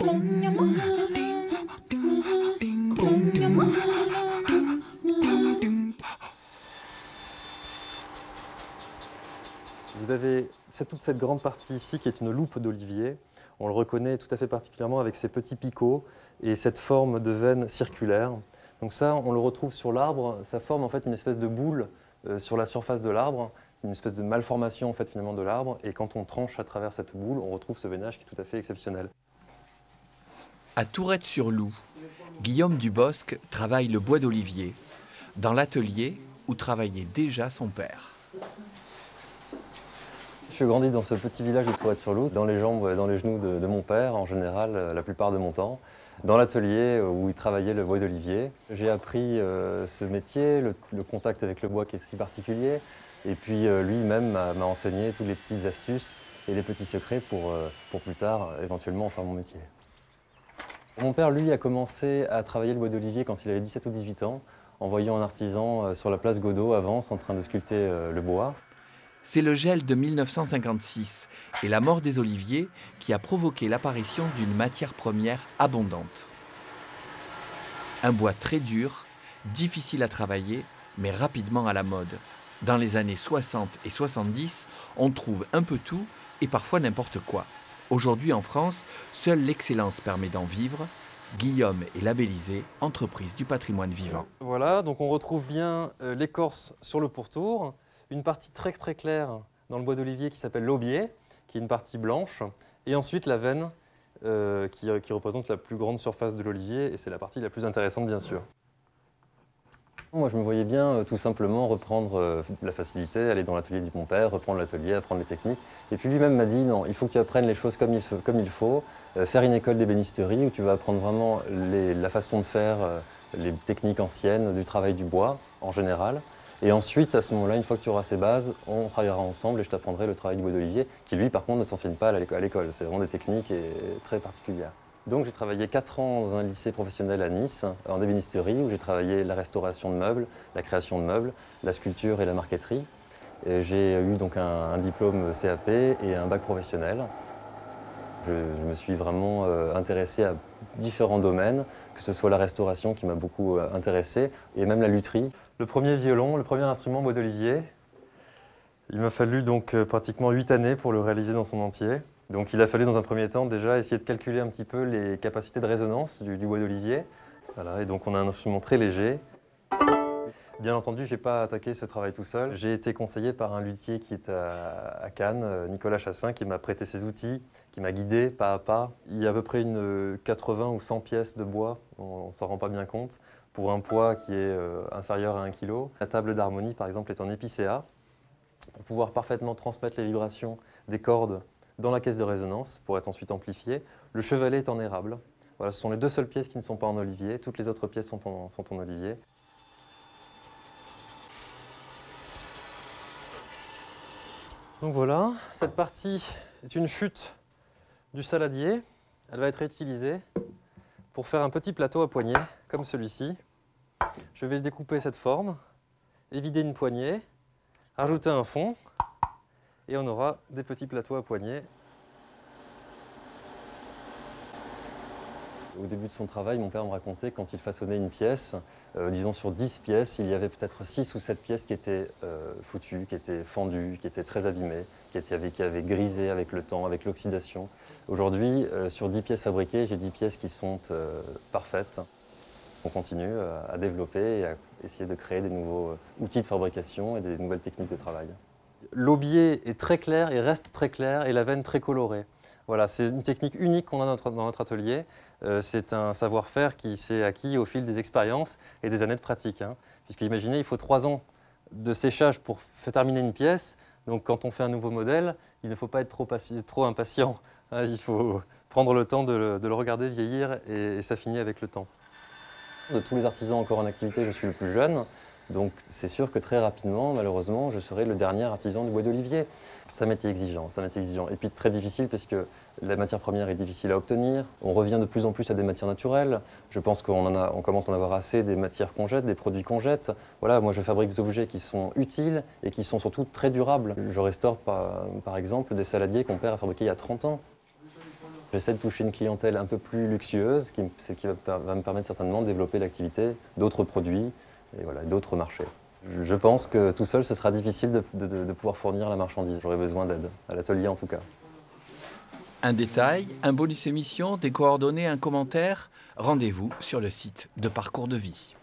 Vous avez toute cette grande partie ici qui est une loupe d'olivier. On le reconnaît tout à fait particulièrement avec ces petits picots et cette forme de veine circulaire. Donc ça, on le retrouve sur l'arbre. Ça forme en fait une espèce de boule sur la surface de l'arbre. C'est une espèce de malformation en fait, finalement de l'arbre. Et quand on tranche à travers cette boule, on retrouve ce veinage qui est tout à fait exceptionnel. À Tourette-sur-Loup, Guillaume Dubosc travaille le bois d'olivier, dans l'atelier où travaillait déjà son père. Je suis grandi dans ce petit village de Tourette-sur-Loup, dans les jambes et dans les genoux de mon père, en général, la plupart de mon temps, dans l'atelier où il travaillait le bois d'olivier. J'ai appris ce métier, le contact avec le bois qui est si particulier, et puis lui-même m'a enseigné toutes les petites astuces et les petits secrets pour plus tard, éventuellement, en faire mon métier. Mon père, lui, a commencé à travailler le bois d'olivier quand il avait 17 ou 18 ans, en voyant un artisan sur la place Godot, à Vence, en train de sculpter le bois. C'est le gel de 1956 et la mort des oliviers qui a provoqué l'apparition d'une matière première abondante. Un bois très dur, difficile à travailler, mais rapidement à la mode. Dans les années 60 et 70, on trouve un peu tout et parfois n'importe quoi. Aujourd'hui en France, seule l'excellence permet d'en vivre. Guillaume est labellisé entreprise du patrimoine vivant. Voilà, donc on retrouve bien l'écorce sur le pourtour. Une partie très claire dans le bois d'olivier qui s'appelle l'aubier, qui est une partie blanche, et ensuite la veine qui représente la plus grande surface de l'olivier, et c'est la partie la plus intéressante bien sûr. Moi je me voyais bien tout simplement reprendre la facilité, aller dans l'atelier de mon père, reprendre l'atelier, apprendre les techniques, et puis lui-même m'a dit non, il faut que tu apprennes les choses comme il faut, faire une école d'ébénisterie où tu vas apprendre vraiment la façon de faire, les techniques anciennes du travail du bois en général. Et ensuite, à ce moment-là, une fois que tu auras ces bases, on travaillera ensemble et je t'apprendrai le travail du bois d'olivier, qui lui, par contre, ne s'enseigne pas à l'école. C'est vraiment des techniques très particulières. Donc j'ai travaillé 4 ans dans un lycée professionnel à Nice, en ébénisterie, où j'ai travaillé la restauration de meubles, la création de meubles, la sculpture et la marqueterie. J'ai eu donc un diplôme CAP et un bac professionnel. Je me suis vraiment intéressé à différents domaines, que ce soit la restauration qui m'a beaucoup intéressé, et même la lutherie. Le premier violon, le premier instrument bois d'olivier, il m'a fallu donc pratiquement 8 années pour le réaliser dans son entier. Donc il a fallu dans un premier temps déjà essayer de calculer un petit peu les capacités de résonance du bois d'olivier. Voilà, et donc on a un instrument très léger. Bien entendu, je n'ai pas attaqué ce travail tout seul. J'ai été conseillé par un luthier qui est à Cannes, Nicolas Chassin, qui m'a prêté ses outils, qui m'a guidé pas à pas. Il y a à peu près 80 ou 100 pièces de bois, on ne s'en rend pas bien compte, pour un poids qui est inférieur à 1 kg. La table d'harmonie, par exemple, est en épicéa, pour pouvoir parfaitement transmettre les vibrations des cordes dans la caisse de résonance, pour être ensuite amplifiées. Le chevalet est en érable. Voilà, ce sont les 2 seules pièces qui ne sont pas en olivier. Toutes les autres pièces sont en olivier. Donc voilà, cette partie est une chute du saladier. Elle va être réutilisée pour faire un petit plateau à poignée, comme celui-ci. Je vais découper cette forme, évider une poignée, rajouter un fond, et on aura des petits plateaux à poignée. Au début de son travail, mon père me racontait quand il façonnait une pièce, disons sur 10 pièces, il y avait peut-être 6 ou 7 pièces qui étaient foutues, qui étaient fendues, qui étaient très abîmées, qui avaient grisé avec le temps, avec l'oxydation. Aujourd'hui, sur 10 pièces fabriquées, j'ai 10 pièces qui sont parfaites. On continue à développer et à essayer de créer des nouveaux outils de fabrication et des nouvelles techniques de travail. L'aubier est très clair et reste très clair et la veine très colorée. Voilà, c'est une technique unique qu'on a dans notre atelier. C'est un savoir-faire qui s'est acquis au fil des expériences et des années de pratique. Puisque imaginez, il faut 3 ans de séchage pour terminer une pièce. Donc quand on fait un nouveau modèle, il ne faut pas être trop impatient. Il faut prendre le temps de le regarder vieillir et s'affiner avec le temps. De tous les artisans encore en activité, je suis le plus jeune. Donc c'est sûr que très rapidement, malheureusement, je serai le dernier artisan du bois d'olivier. C'est un métier exigeant, et puis très difficile parce que la matière première est difficile à obtenir. On revient de plus en plus à des matières naturelles. Je pense qu'on commence à en avoir assez des matières qu'on jette, des produits qu'on jette. Voilà, moi je fabrique des objets qui sont utiles et qui sont surtout très durables. Je restaure par exemple des saladiers que mon père a fabriqués il y a 30 ans. J'essaie de toucher une clientèle un peu plus luxueuse, ce qui va me permettre certainement de développer l'activité d'autres produits et voilà, d'autres marchés. Je pense que tout seul, ce sera difficile de pouvoir fournir la marchandise. J'aurai besoin d'aide, à l'atelier en tout cas. Un détail, un bonus émission, des coordonnées, un commentaire, rendez-vous sur le site de Parcours de Vie.